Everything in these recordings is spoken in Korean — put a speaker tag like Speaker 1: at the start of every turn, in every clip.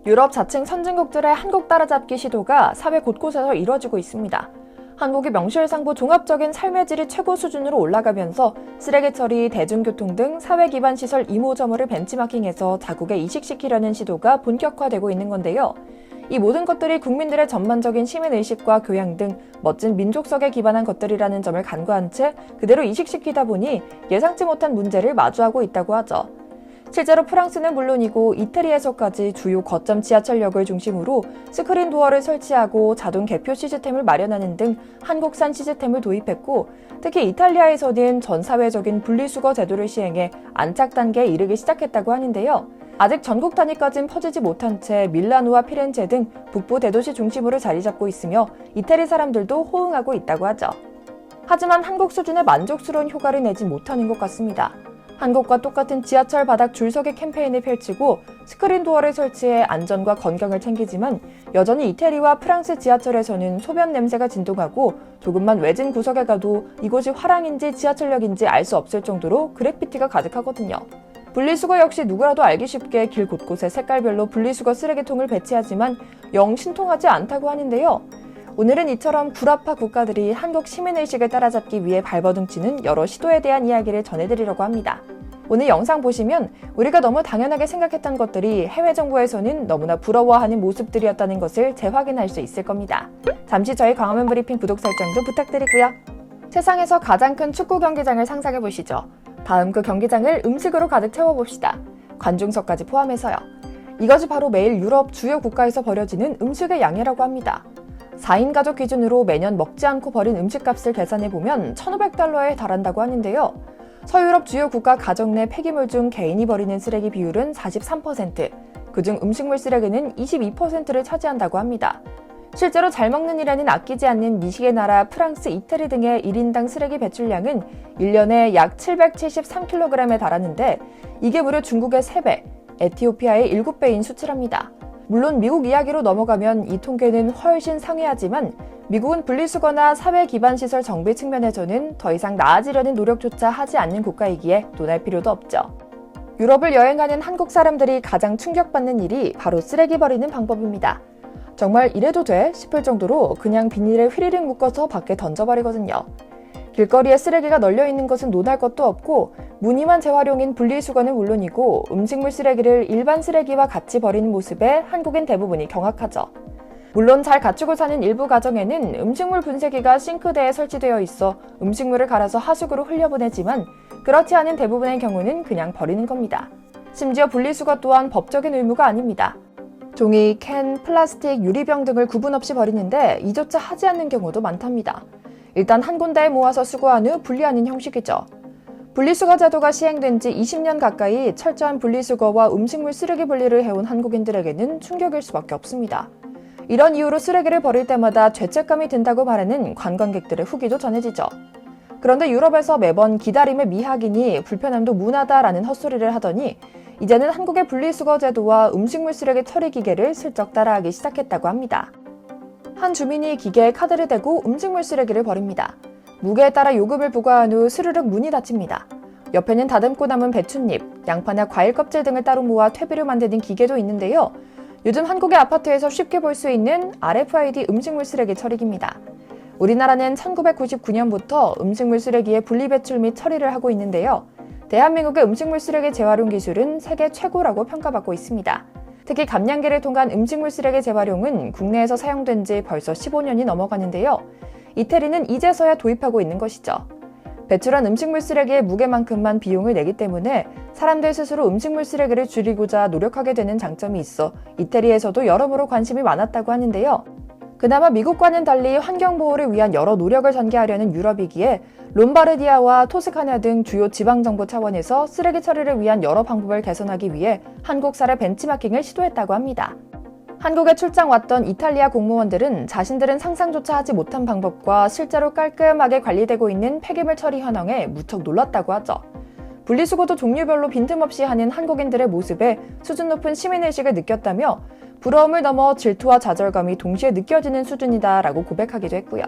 Speaker 1: 유럽 자칭 선진국들의 한국 따라잡기 시도가 사회 곳곳에서 이뤄지고 있습니다. 한국이 명실상부 종합적인 삶의 질이 최고 수준으로 올라가면서 쓰레기 처리, 대중교통 등 사회 기반 시설 이모저모를 벤치마킹해서 자국에 이식시키려는 시도가 본격화되고 있는 건데요. 이 모든 것들이 국민들의 전반적인 시민의식과 교양 등 멋진 민족성에 기반한 것들이라는 점을 간과한 채 그대로 이식시키다 보니 예상치 못한 문제를 마주하고 있다고 하죠. 실제로 프랑스는 물론이고 이태리에서까지 주요 거점 지하철역을 중심으로 스크린 도어를 설치하고 자동 개표 시스템을 마련하는 등 한국산 시스템을 도입했고, 특히 이탈리아에서는 전 사회적인 분리수거 제도를 시행해 안착 단계에 이르기 시작했다고 하는데요. 아직 전국 단위까지는 퍼지지 못한 채 밀라노와 피렌체 등 북부 대도시 중심으로 자리 잡고 있으며 이태리 사람들도 호응하고 있다고 하죠. 하지만 한국 수준의 만족스러운 효과를 내지 못하는 것 같습니다. 한국과 똑같은 지하철 바닥 줄서기 캠페인을 펼치고 스크린 도어를 설치해 안전과 건강을 챙기지만 여전히 이태리와 프랑스 지하철에서는 소변 냄새가 진동하고 조금만 외진 구석에 가도 이곳이 화랑인지 지하철역인지 알 수 없을 정도로 그래피티가 가득하거든요. 분리수거 역시 누구라도 알기 쉽게 길 곳곳에 색깔별로 분리수거 쓰레기통을 배치하지만 영 신통하지 않다고 하는데요. 오늘은 이처럼 구라파 국가들이 한국 시민의식을 따라잡기 위해 발버둥치는 여러 시도에 대한 이야기를 전해드리려고 합니다. 오늘 영상 보시면 우리가 너무 당연하게 생각했던 것들이 해외 정부에서는 너무나 부러워하는 모습들이었다는 것을 재확인할 수 있을 겁니다. 잠시 저희 광화문 브리핑 구독 설정도 부탁드리고요. 세상에서 가장 큰 축구 경기장을 상상해 보시죠. 다음 그 경기장을 음식으로 가득 채워봅시다. 관중석까지 포함해서요. 이것이 바로 매일 유럽 주요 국가에서 벌어지는 음식의 양이라고 합니다. 4인 가족 기준으로 매년 먹지 않고 버린 음식값을 계산해보면 1,500달러에 달한다고 하는데요. 서유럽 주요 국가 가정 내 폐기물 중 개인이 버리는 쓰레기 비율은 43%, 그중 음식물 쓰레기는 22%를 차지한다고 합니다. 실제로 잘 먹는 일에는 아끼지 않는 미식의 나라 프랑스, 이태리 등의 1인당 쓰레기 배출량은 1년에 약 773kg에 달하는데 이게 무려 중국의 3배, 에티오피아의 7배인 수치랍니다. 물론 미국 이야기로 넘어가면 이 통계는 훨씬 상회하지만 미국은 분리수거나 사회 기반 시설 정비 측면에서는 더 이상 나아지려는 노력조차 하지 않는 국가이기에 논할 필요도 없죠. 유럽을 여행하는 한국 사람들이 가장 충격받는 일이 바로 쓰레기 버리는 방법입니다. 정말 이래도 돼? 싶을 정도로 그냥 비닐에 휘리릭 묶어서 밖에 던져버리거든요. 길거리에 쓰레기가 널려있는 것은 논할 것도 없고 무늬만 재활용인 분리수거는 물론이고 음식물 쓰레기를 일반 쓰레기와 같이 버리는 모습에 한국인 대부분이 경악하죠. 물론 잘 갖추고 사는 일부 가정에는 음식물 분쇄기가 싱크대에 설치되어 있어 음식물을 갈아서 하수구로 흘려보내지만 그렇지 않은 대부분의 경우는 그냥 버리는 겁니다. 심지어 분리수거 또한 법적인 의무가 아닙니다. 종이, 캔, 플라스틱, 유리병 등을 구분 없이 버리는데 이조차 하지 않는 경우도 많답니다. 일단 한 군데에 모아서 수거한 후 분리하는 형식이죠. 분리수거 제도가 시행된 지 20년 가까이 철저한 분리수거와 음식물 쓰레기 분리를 해온 한국인들에게는 충격일 수밖에 없습니다. 이런 이유로 쓰레기를 버릴 때마다 죄책감이 든다고 말하는 관광객들의 후기도 전해지죠. 그런데 유럽에서 매번 기다림의 미학이니 불편함도 문화다라는 헛소리를 하더니 이제는 한국의 분리수거 제도와 음식물 쓰레기 처리 기계를 슬쩍 따라하기 시작했다고 합니다. 한 주민이 기계에 카드를 대고 음식물 쓰레기를 버립니다. 무게에 따라 요금을 부과한 후 스르륵 문이 닫힙니다. 옆에는 다듬고 남은 배춧잎, 양파나 과일 껍질 등을 따로 모아 퇴비를 만드는 기계도 있는데요. 요즘 한국의 아파트에서 쉽게 볼 수 있는 RFID 음식물 쓰레기 처리기입니다. 우리나라는 1999년부터 음식물 쓰레기의 분리배출 및 처리를 하고 있는데요. 대한민국의 음식물 쓰레기 재활용 기술은 세계 최고라고 평가받고 있습니다. 특히 감량기를 통한 음식물 쓰레기 재활용은 국내에서 사용된 지 벌써 15년이 넘어가는데요. 이태리는 이제서야 도입하고 있는 것이죠. 배출한 음식물 쓰레기의 무게만큼만 비용을 내기 때문에 사람들 스스로 음식물 쓰레기를 줄이고자 노력하게 되는 장점이 있어 이태리에서도 여러모로 관심이 많았다고 하는데요. 그나마 미국과는 달리 환경보호를 위한 여러 노력을 전개하려는 유럽이기에 롬바르디아와 토스카냐 등 주요 지방정부 차원에서 쓰레기 처리를 위한 여러 방법을 개선하기 위해 한국 사례 벤치마킹을 시도했다고 합니다. 한국에 출장 왔던 이탈리아 공무원들은 자신들은 상상조차 하지 못한 방법과 실제로 깔끔하게 관리되고 있는 폐기물 처리 현황에 무척 놀랐다고 하죠. 분리수거도 종류별로 빈틈없이 하는 한국인들의 모습에 수준 높은 시민의식을 느꼈다며 부러움을 넘어 질투와 좌절감이 동시에 느껴지는 수준이다라고 고백하기도 했고요.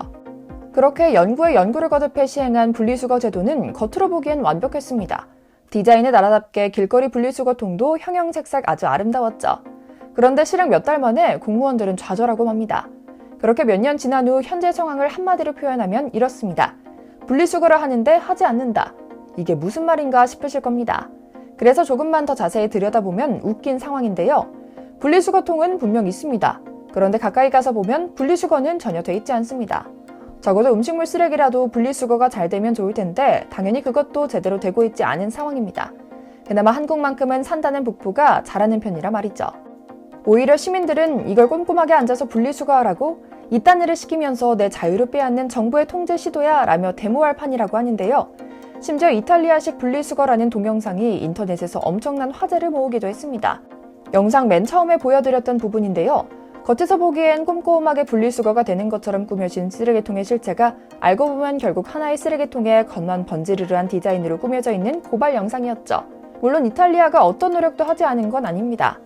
Speaker 1: 그렇게 연구에 연구를 거듭해 시행한 분리수거 제도는 겉으로 보기엔 완벽했습니다. 디자인의 나라답게 길거리 분리수거통도 형형색색 아주 아름다웠죠. 그런데 실행 몇 달 만에 공무원들은 좌절하고 맙니다. 그렇게 몇 년 지난 후 현재 상황을 한마디로 표현하면 이렇습니다. 분리수거를 하는데 하지 않는다. 이게 무슨 말인가 싶으실 겁니다. 그래서 조금만 더 자세히 들여다보면 웃긴 상황인데요. 분리수거통은 분명 있습니다. 그런데 가까이 가서 보면 분리수거는 전혀 돼 있지 않습니다. 적어도 음식물 쓰레기라도 분리수거가 잘 되면 좋을 텐데 당연히 그것도 제대로 되고 있지 않은 상황입니다. 그나마 한국만큼은 산다는 북부가 잘하는 편이라 말이죠. 오히려 시민들은 이걸 꼼꼼하게 앉아서 분리수거하라고 이딴 일을 시키면서 내 자유를 빼앗는 정부의 통제 시도야 라며 데모할 판이라고 하는데요. 심지어 이탈리아식 분리수거라는 동영상이 인터넷에서 엄청난 화제를 모으기도 했습니다. 영상 맨 처음에 보여드렸던 부분인데요. 겉에서 보기엔 꼼꼼하게 분리수거가 되는 것처럼 꾸며진 쓰레기통의 실체가 알고 보면 결국 하나의 쓰레기통에 겉만 번지르르한 디자인으로 꾸며져 있는 고발 영상이었죠. 물론 이탈리아가 어떤 노력도 하지 않은 건 아닙니다.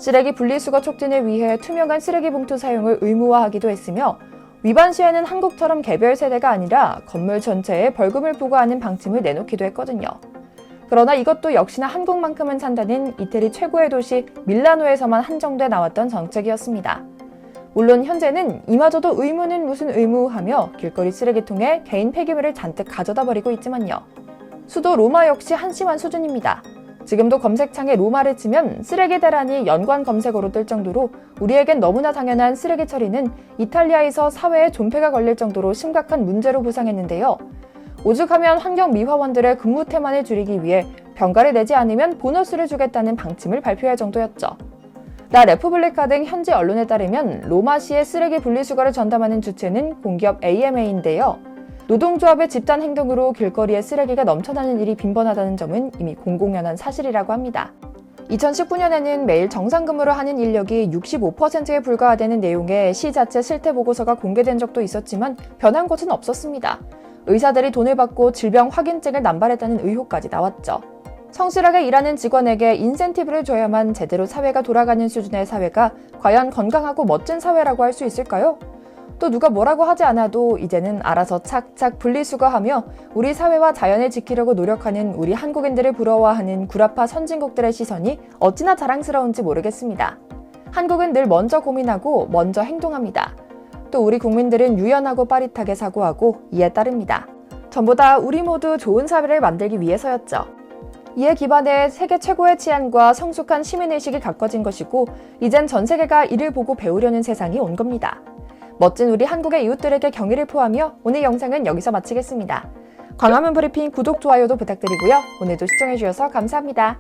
Speaker 1: 쓰레기 분리수거 촉진을 위해 투명한 쓰레기 봉투 사용을 의무화하기도 했으며 위반 시에는 한국처럼 개별 세대가 아니라 건물 전체에 벌금을 부과하는 방침을 내놓기도 했거든요. 그러나 이것도 역시나 한국만큼은 산다는 이태리 최고의 도시 밀라노에서만 한정돼 나왔던 정책이었습니다. 물론 현재는 이마저도 의무는 무슨 의무하며 길거리 쓰레기통에 개인 폐기물을 잔뜩 가져다 버리고 있지만요. 수도 로마 역시 한심한 수준입니다. 지금도 검색창에 로마를 치면 쓰레기 대란이 연관 검색어로 뜰 정도로 우리에겐 너무나 당연한 쓰레기 처리는 이탈리아에서 사회에 존폐가 걸릴 정도로 심각한 문제로 부상했는데요. 오죽하면 환경미화원들의 근무 태만을 줄이기 위해 병가를 내지 않으면 보너스를 주겠다는 방침을 발표할 정도였죠. 라 레푸블리카 등 현지 언론에 따르면 로마시의 쓰레기 분리수거를 전담하는 주체는 공기업 AMA인데요. 노동조합의 집단 행동으로 길거리에 쓰레기가 넘쳐나는 일이 빈번하다는 점은 이미 공공연한 사실이라고 합니다. 2019년에는 매일 정상 근무를 하는 인력이 65%에 불과하다는 내용의 시 자체 실태 보고서가 공개된 적도 있었지만 변한 것은 없었습니다. 의사들이 돈을 받고 질병 확인증을 남발했다는 의혹까지 나왔죠. 성실하게 일하는 직원에게 인센티브를 줘야만 제대로 사회가 돌아가는 수준의 사회가 과연 건강하고 멋진 사회라고 할 수 있을까요? 또 누가 뭐라고 하지 않아도 이제는 알아서 착착 분리수거하며 우리 사회와 자연을 지키려고 노력하는 우리 한국인들을 부러워하는 구라파 선진국들의 시선이 어찌나 자랑스러운지 모르겠습니다. 한국은 늘 먼저 고민하고 먼저 행동합니다. 또 우리 국민들은 유연하고 빠릿하게 사고하고 이에 따릅니다. 전부 다 우리 모두 좋은 사회를 만들기 위해서였죠. 이에 기반해 세계 최고의 치안과 성숙한 시민의식이 가꿔진 것이고 이젠 전 세계가 이를 보고 배우려는 세상이 온 겁니다. 멋진 우리 한국의 이웃들에게 경의를 표하며 오늘 영상은 여기서 마치겠습니다. 광화문 브리핑 구독, 좋아요도 부탁드리고요. 오늘도 시청해주셔서 감사합니다.